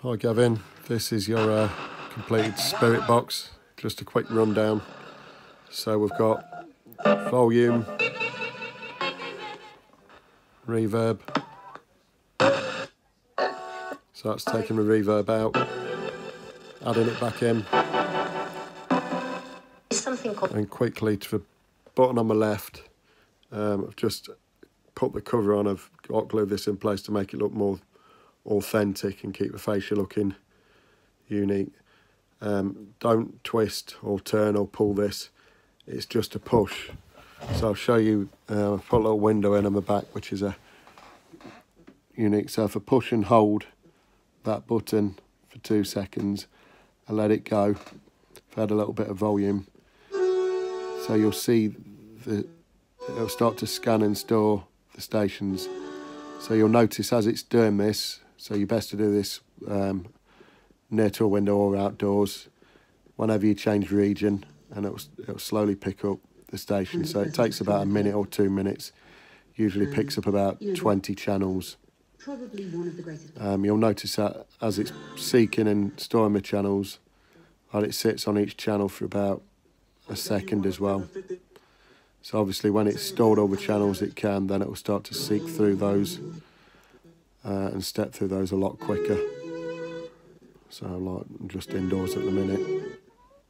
Hi Gavin, this is your completed spirit box. Just a quick rundown. So we've got volume, reverb. So that's taking the reverb out, adding it back in. And quickly to the button on the left, I've just put the cover on. I've hot glued this in place to make it look more authentic and keep the fascia looking unique. Don't twist or turn or pull this, it's just a push. So I'll show you, I've put a little window in on the back which is a unique. So if I push and hold that button for 2 seconds and let it go, I've had a little bit of volume, so you'll see it'll start to scan and store the stations. So you'll notice as it's doing this, so you're best to do this near to a window or outdoors whenever you change region, and it'll slowly pick up the station. So it takes about a minute or 2 minutes, usually picks up about 20 channels. You'll notice that as it's seeking and storing the channels, and it sits on each channel for about a second as well. So obviously when it's stored all the channels then it will start to seek through those and step through those a lot quicker. So like I'm just indoors at the minute,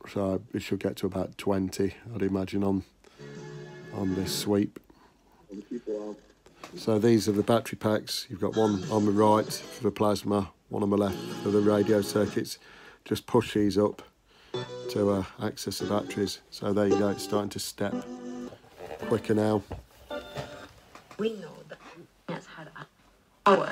so it should get to about 20, I'd imagine, on this sweep. So these are the battery packs. You've got one on the right for the plasma, one on the left for the radio circuits. Just push these up to access the batteries. So there you go, it's starting to step quicker now. We know that has had a power.